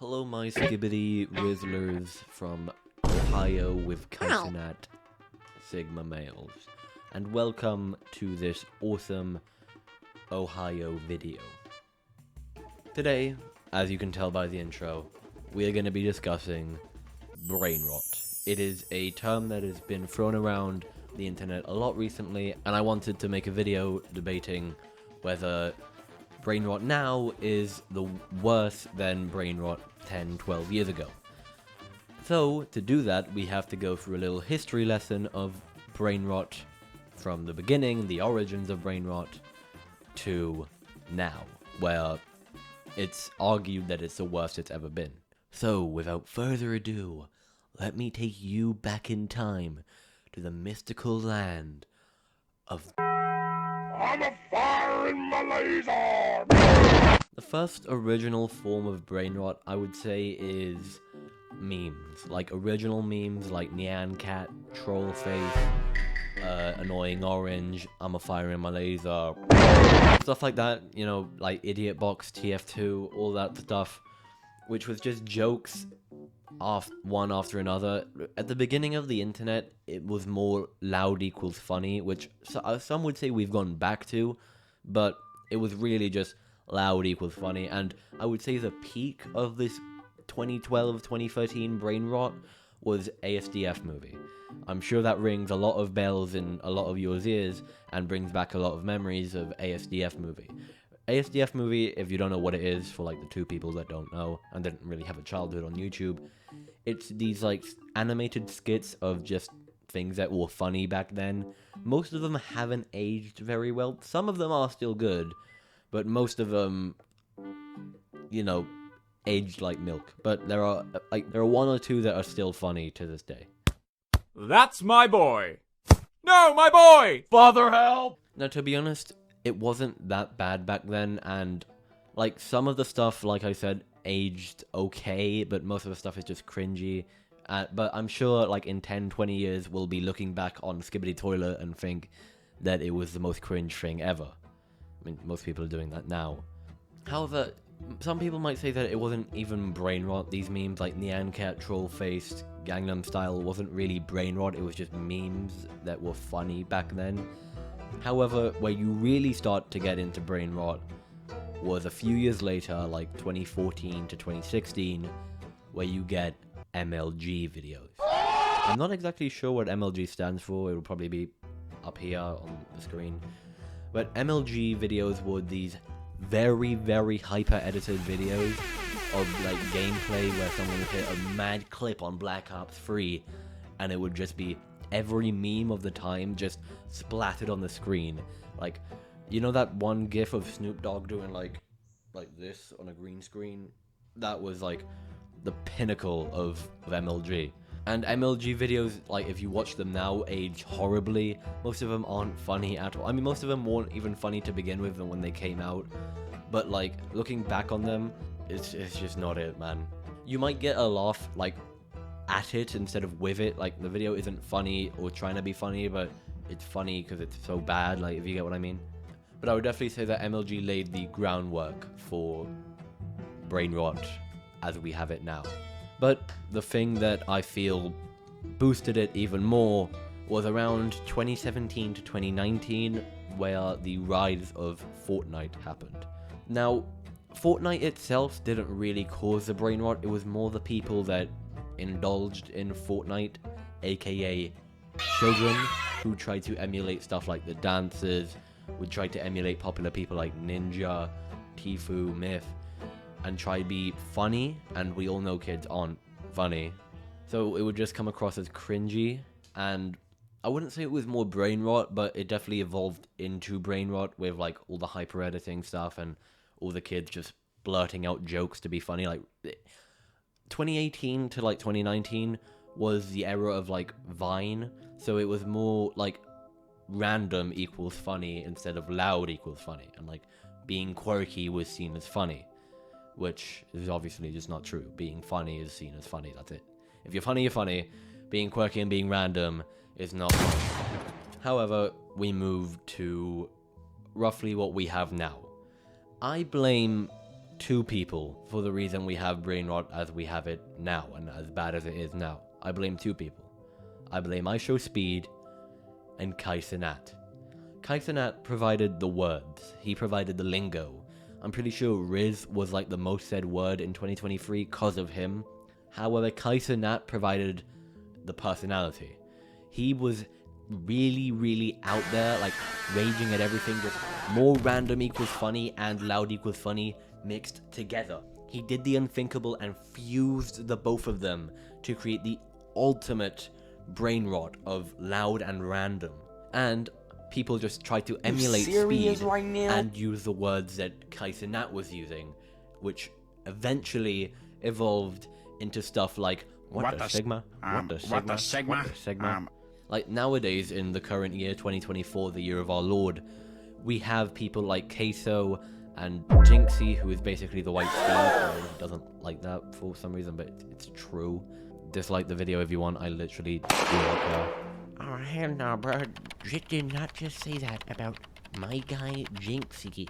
Hello, my skibbity rizzlers from Ohio with Consonant Sigma males, and welcome to this awesome Ohio video. Today, as you can tell by the intro, we are going to be discussing brain rot. It is a term that has been thrown around the internet a lot recently, and I wanted to make a video debating whether brain rot now is worse than brain rot 10, 12 years ago. So, to do that, we have to go through a little history lesson of brain rot from the beginning, the origins of brain rot, to now, where it's argued that it's the worst it's ever been. So, without further ado, let me take you back in time to the mystical land of I'm a fire in my laser! The first original form of brain rot, I would say, is memes. Like original memes like Nyan Cat, Troll Face, Annoying Orange, I'm a fire in my laser, stuff like that, you know, like Idiot Box, TF2, all that stuff, which was just jokes one after another. At the beginning of the internet, it was more loud equals funny, which some would say we've gone back to, but it was really just loud equals funny. And I would say the peak of this 2012-2013 brain rot was ASDF movie. I'm sure that rings a lot of bells in a lot of your ears and brings back a lot of memories of ASDF movie. ASDF movie, if you don't know what it is, for like the two people that don't know and didn't really have a childhood on YouTube, it's these like animated skits of just things that were funny back then. Most of them haven't aged very well. Some of them are still good, but most of them, you know, aged like milk. But there are one or two that are still funny to this day. That's my boy! No, my boy! Father, help! Now, to be honest, it wasn't that bad back then, and like some of the stuff, like I said, aged okay, but most of the stuff is just cringy. But I'm sure like in 10-20 years we'll be looking back on Skibbity Toilet and think that it was the most cringe thing ever. I mean, most people are doing that now. However, some people might say that it wasn't even brain rot. These memes like Nyan Cat, Troll Faced, Gangnam Style wasn't really brain rot, it was just memes that were funny back then. However, where you really start to get into brain rot was a few years later, like 2014 to 2016, where you get MLG videos. I'm not exactly sure what MLG stands for, it'll probably be up here on the screen. But MLG videos were these very, very hyper-edited videos of like gameplay where someone would hit a mad clip on Black Ops 3, and it would just be every meme of the time just splattered on the screen. Like, you know that one gif of Snoop Dogg doing like this on a green screen? That was like the pinnacle of MLG. And MLG videos, like if you watch them now, age horribly. Most of them aren't funny at all. I mean, most of them weren't even funny to begin with when they came out. But like, looking back on them, it's just not it, man. You might get a laugh, like, at it instead of with it. Like, the video isn't funny or trying to be funny, but it's funny because it's so bad, like, if you get what I mean. But I would definitely say that MLG laid the groundwork for brain rot as we have it now. But the thing that I feel boosted it even more was around 2017 to 2019, where the rise of Fortnite happened. Now, Fortnite itself didn't really cause the brain rot, it was more the people that indulged in Fortnite, aka children, who tried to emulate stuff like the dances, would try to emulate popular people like Ninja, Tfue, Myth, and try to be funny, and we all know kids aren't funny. So it would just come across as cringy, and I wouldn't say it was more brain rot, but it definitely evolved into brain rot with like all the hyper editing stuff and all the kids just blurting out jokes to be funny. Like 2018 to like 2019 was the era of like Vine, so it was more like random equals funny instead of loud equals funny, and like being quirky was seen as funny, which is obviously just not true. Being funny is seen as funny, that's it. If you're funny, you're funny. Being quirky and being random is not funny. However, we move to roughly what we have now. I blame two people for the reason we have brain rot as we have it now, and as bad as it is now. I blame two people. I blame IShowSpeed and Kaisenat. Kaisenat provided the words. He provided the lingo. I'm pretty sure Riz was like the most said word in 2023 because of him. However, Kaisenat provided the personality. He was really out there, like raging at everything, just more random equals funny and loud equals funny mixed together. He did the unthinkable and fused the both of them to create the ultimate brain rot of loud and random. And people just try to emulate Speed right now? and use the words that Kaisenat was using, which eventually evolved into stuff like what the Sigma? Like nowadays, in the current year, 2024, the year of our Lord, we have people like Queso and Jinxie, who is basically the white Speed. He doesn't like that for some reason, but it's true. Dislike the video if you want. I literally do not care. Oh, hell no, bro. Jit did not just say that about my guy, Jinxie.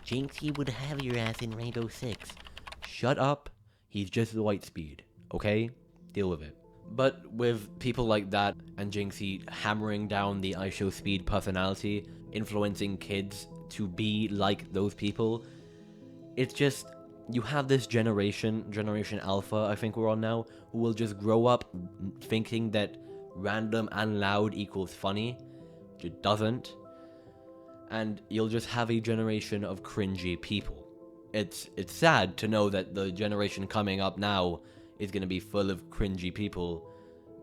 Jinxie would have your ass in Rainbow Six. Shut up. He's just the white Speed, okay? Deal with it. But with people like that and Jinxie hammering down the IShowSpeed personality, influencing kids to be like those people, it's just, you have this Generation Alpha, I think we're on now, who will just grow up thinking that random and loud equals funny, which it doesn't, and you'll just have a generation of cringy people. It's sad to know that the generation coming up now is going to be full of cringy people,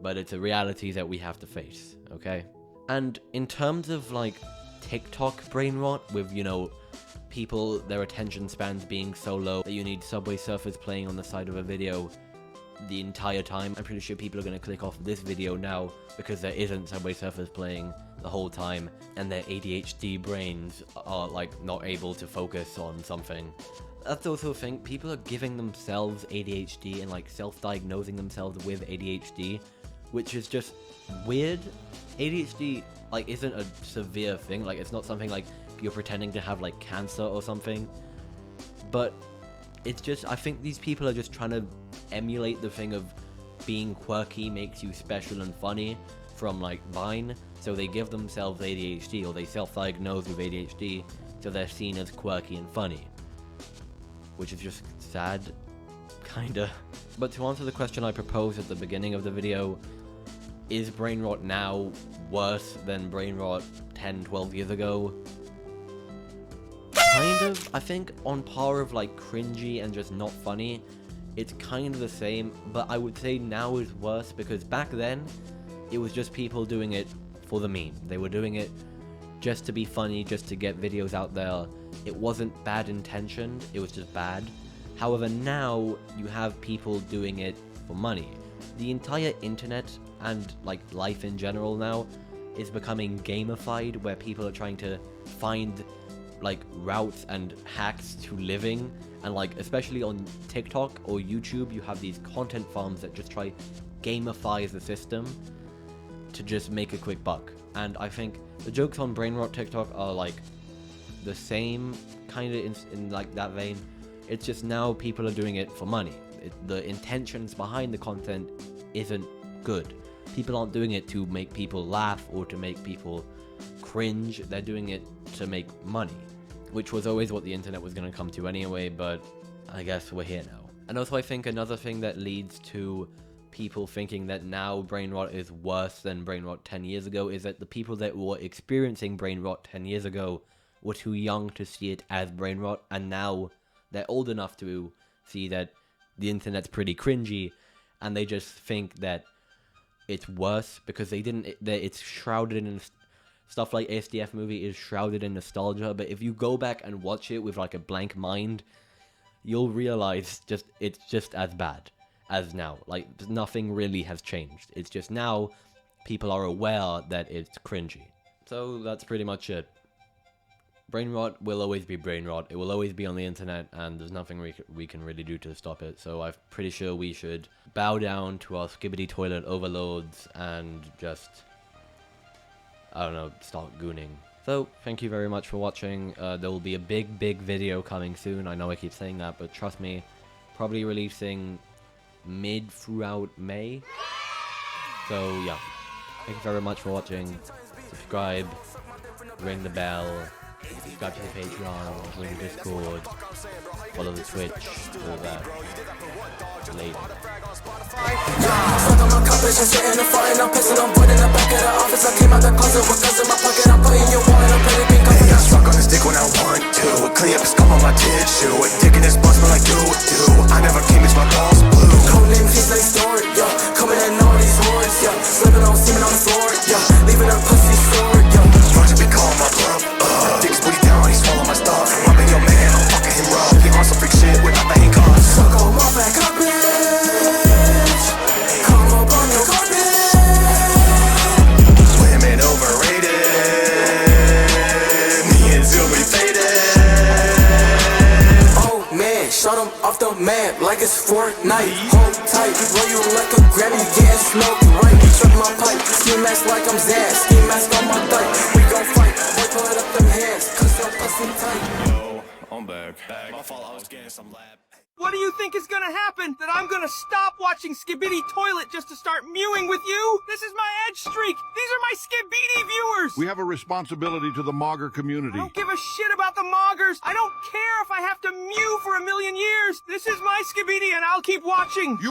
but it's a reality that we have to face, okay? And in terms of like TikTok brain rot with, you know, people, their attention spans being so low that you need Subway Surfers playing on the side of a video the entire time. I'm pretty sure people are going to click off this video now because there isn't Subway Surfers playing the whole time and their ADHD brains are like not able to focus on something. That's also a thing. People are giving themselves ADHD and like self-diagnosing themselves with ADHD, which is just weird. ADHD like isn't a severe thing. Like it's not something like you're pretending to have like cancer or something. But it's just, I think these people are just trying to emulate the thing of being quirky makes you special and funny from like Vine. So they give themselves ADHD, or they self-diagnose with ADHD, so they're seen as quirky and funny. Which is just sad, kinda. But to answer the question I proposed at the beginning of the video, is brain rot now worse than brain rot 10, 12 years ago? Kind of. I think on par of like cringy and just not funny, it's kind of the same, but I would say now is worse because back then, it was just people doing it for the meme. They were doing it just to be funny, just to get videos out there. It wasn't bad intentioned, it was just bad. However, now you have people doing it for money. The entire internet and like life in general now is becoming gamified, where people are trying to find like routes and hacks to living, and like especially on TikTok or YouTube, you have these content farms that just try gamify the system to just make a quick buck. And I think the jokes on brain rot TikTok are like the same kind of in like that vein. It's just now people are doing it for money. The intentions behind the content isn't good. People aren't doing it to make people laugh or to make people cringe. They're doing it to make money, which was always what the internet was going to come to anyway, but I guess we're here now. And also I think another thing that leads to people thinking that now brain rot is worse than brain rot 10 years ago is that the people that were experiencing brain rot 10 years ago were too young to see it as brain rot, and now they're old enough to see that the internet's pretty cringy, and they just think that it's worse because they didn't, that it's shrouded in stuff like ASDF movie is shrouded in nostalgia. But if you go back and watch it with like a blank mind, you'll realize it's just as bad as now. Like nothing really has changed. It's just now people are aware that it's cringy. So that's pretty much it. Brain rot will always be brain rot. It will always be on the internet, and there's nothing we can really do to stop it. So I'm pretty sure we should bow down to our skibbity toilet overloads and just, I don't know, start gooning. So, thank you very much for watching. There will be a big video coming soon. I know I keep saying that, but trust me, probably releasing mid throughout May. So, yeah. Thank you very much for watching. Subscribe, ring the bell, subscribe to the Patreon, join the Discord, follow the Twitch, all that. Later. Stuck on my competition, sitting and fighting, I'm pissing, I'm void in the back of the office. I came out the closet with guns in my pocket, I'm putting you on, I'm putting pink up. I suck on this dick when I want to. Clean up the scuff on my tissue. Dick in this bus, but like do. I never came, it's my balls blue. Code name, he's like story, yeah. Coming in all these hordes, yeah. Slipping on semen on the floor, yeah. Leaving her pussy sore, yeah. Roger be calling my bluff. Dick's booty down, he swallow my stuff. Robbing your man, I'm fucking him rough. He on some freak shit without the handcuffs. Suck on my back up, bitch. Come up on your carpet. Women overrated. Me and Zil be faded. Oh man, shut him off the map like it's Fortnite. Hold tight, roll you like a Grammy, getting smoked right. Truck my pipe, ski mask like I'm Zaz. Ski mask on my thigh, we gon' fight. Boy, pull it up them hands, cause your pussy tight. Yo, I'm back. My fault, I was getting some lab. What do you think is gonna happen? That I'm gonna stop watching Skibidi Toilet just to start mewing with you? This is my edge streak. These are my Skibidi viewers. We have a responsibility to the Mogger community. I don't give a shit about the Moggers. I don't care if I have to mew for 1,000,000 years. This is my Skibidi and I'll keep watching.